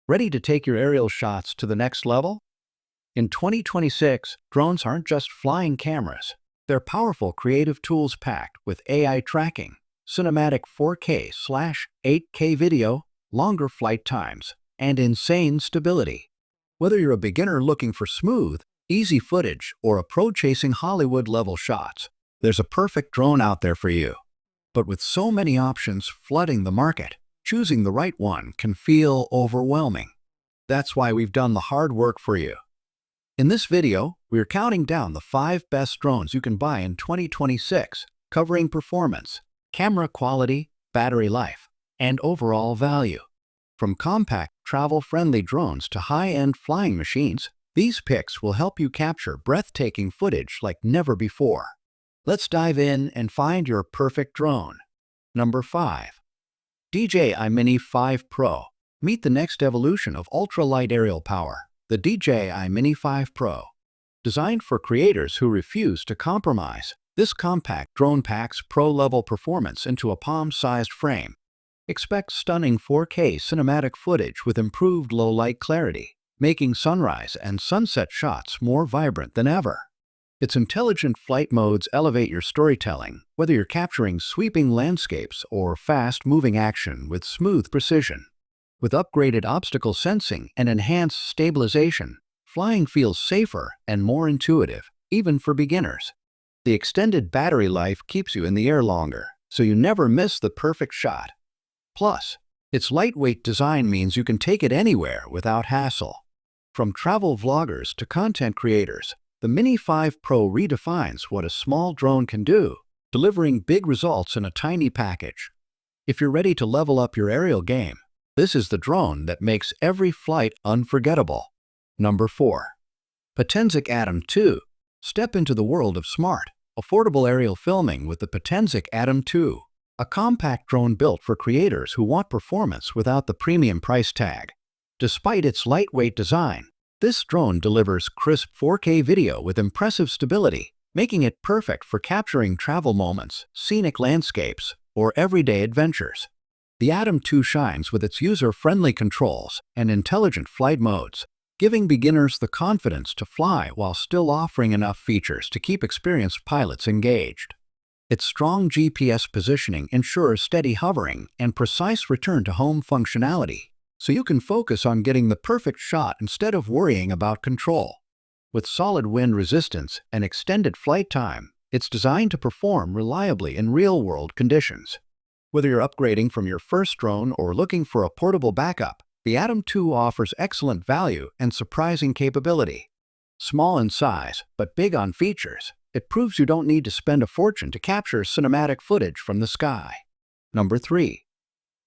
Ready to take your aerial shots to the next level? In 2026, drones aren't just flying cameras. They're powerful creative tools packed with AI tracking, cinematic 4K/8K video, longer flight times, and insane stability. Whether you're a beginner looking for smooth, easy footage or a pro chasing Hollywood-level shots, there's a perfect drone out there for you. But with so many options flooding the market, choosing the right one can feel overwhelming. That's why we've done the hard work for you. In this video, we're counting down the 5 best drones you can buy in 2026, covering performance, camera quality, battery life, and overall value. From compact, travel-friendly drones to high-end flying machines, these picks will help you capture breathtaking footage like never before. Let's dive in and find your perfect drone. Number 5. DJI Mini 5 Pro. Meet the next evolution of ultralight aerial power, the DJI Mini 5 Pro. Designed for creators who refuse to compromise, this compact drone packs pro-level performance into a palm-sized frame. Expect stunning 4K cinematic footage with improved low-light clarity, making sunrise and sunset shots more vibrant than ever. Its intelligent flight modes elevate your storytelling, whether you're capturing sweeping landscapes or fast-moving action with smooth precision. With upgraded obstacle sensing and enhanced stabilization, flying feels safer and more intuitive, even for beginners. The extended battery life keeps you in the air longer, so you never miss the perfect shot. Plus, its lightweight design means you can take it anywhere without hassle. From travel vloggers to content creators, the Mini 5 Pro redefines what a small drone can do, delivering big results in a tiny package. If you're ready to level up your aerial game, this is the drone that makes every flight unforgettable. Number 4. Potensic Atom 2. Step into the world of smart, affordable aerial filming with the Potensic Atom 2, a compact drone built for creators who want performance without the premium price tag. Despite its lightweight design, this drone delivers crisp 4K video with impressive stability, making it perfect for capturing travel moments, scenic landscapes, or everyday adventures. The Atom 2 shines with its user-friendly controls and intelligent flight modes, giving beginners the confidence to fly while still offering enough features to keep experienced pilots engaged. Its strong GPS positioning ensures steady hovering and precise return-to-home functionality, so you can focus on getting the perfect shot instead of worrying about control. With solid wind resistance and extended flight time, it's designed to perform reliably in real-world conditions. Whether you're upgrading from your first drone or looking for a portable backup, the Atom 2 offers excellent value and surprising capability. Small in size, but big on features, it proves you don't need to spend a fortune to capture cinematic footage from the sky. Number 3.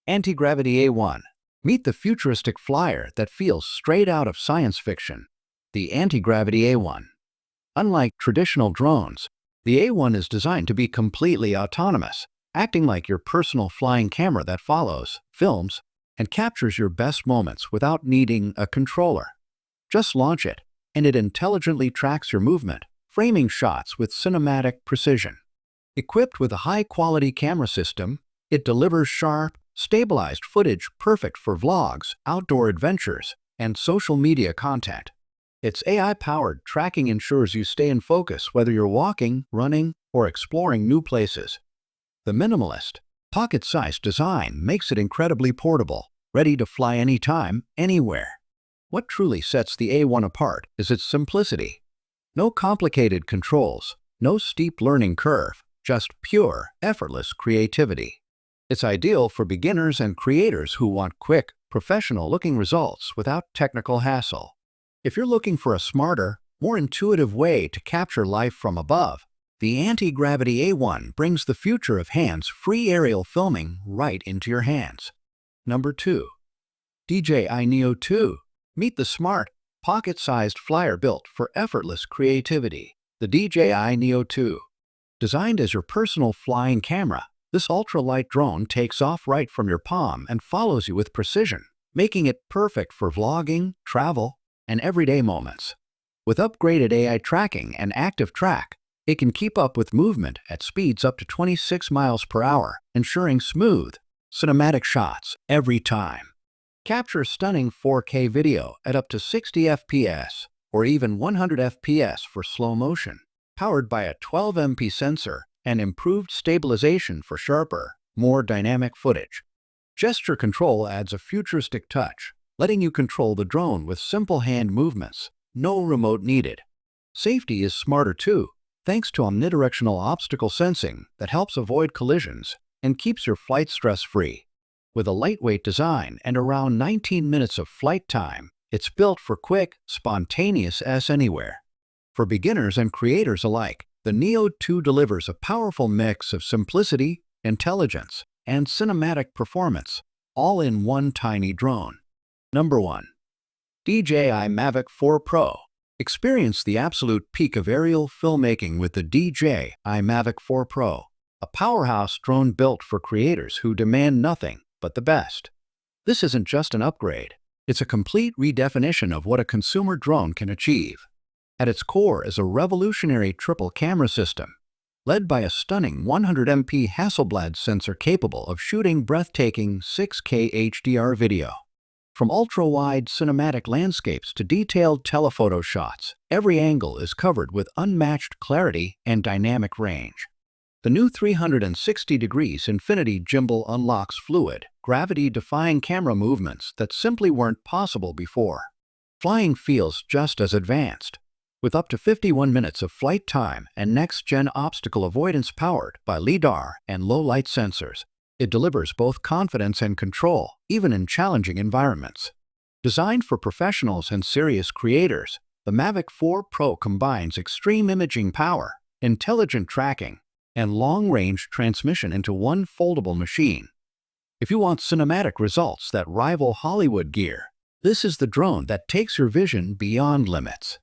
Antigravity A1. Meet the futuristic flyer that feels straight out of science fiction, the Antigravity A1. Unlike traditional drones, the A1 is designed to be completely autonomous, acting like your personal flying camera that follows, films, and captures your best moments without needing a controller. Just launch it, and it intelligently tracks your movement, framing shots with cinematic precision. Equipped with a high-quality camera system, it delivers sharp, stabilized footage perfect for vlogs, outdoor adventures, and social media content. Its AI-powered tracking ensures you stay in focus whether you're walking, running, or exploring new places. The minimalist, pocket-sized design makes it incredibly portable, ready to fly anytime, anywhere. What truly sets the A1 apart is its simplicity. No complicated controls, no steep learning curve, just pure, effortless creativity. It's ideal for beginners and creators who want quick, professional-looking results without technical hassle. If you're looking for a smarter, more intuitive way to capture life from above, the Antigravity A1 brings the future of hands-free aerial filming right into your hands. Number 2. DJI Neo 2. Meet the smart, pocket-sized flyer built for effortless creativity, the DJI Neo 2. Designed as your personal flying camera, this ultralight drone takes off right from your palm and follows you with precision, making it perfect for vlogging, travel, and everyday moments. With upgraded AI tracking and active track, it can keep up with movement at speeds up to 26 miles per hour, ensuring smooth, cinematic shots every time. Capture stunning 4K video at up to 60 FPS or even 100 FPS for slow motion, powered by a 12MP sensor and improved stabilization for sharper, more dynamic footage. Gesture control adds a futuristic touch, letting you control the drone with simple hand movements, no remote needed. Safety is smarter too, thanks to omnidirectional obstacle sensing that helps avoid collisions and keeps your flight stress-free. With a lightweight design and around 19 minutes of flight time, it's built for quick, spontaneous anywhere. For beginners and creators alike, the Neo 2 delivers a powerful mix of simplicity, intelligence, and cinematic performance, all in one tiny drone. Number 1. DJI Mavic 4 Pro. Experience the absolute peak of aerial filmmaking with the DJI Mavic 4 Pro, a powerhouse drone built for creators who demand nothing but the best. This isn't just an upgrade, it's a complete redefinition of what a consumer drone can achieve. At its core is a revolutionary triple camera system, led by a stunning 100MP Hasselblad sensor capable of shooting breathtaking 6K HDR video. From ultra-wide cinematic landscapes to detailed telephoto shots, every angle is covered with unmatched clarity and dynamic range. The new 360 degrees infinity gimbal unlocks fluid, gravity-defying camera movements that simply weren't possible before. Flying feels just as advanced, with up to 51 minutes of flight time and next-gen obstacle avoidance powered by LiDAR and low-light sensors. It delivers both confidence and control, even in challenging environments. Designed for professionals and serious creators, the Mavic 4 Pro combines extreme imaging power, intelligent tracking, and long-range transmission into one foldable machine. If you want cinematic results that rival Hollywood gear, this is the drone that takes your vision beyond limits.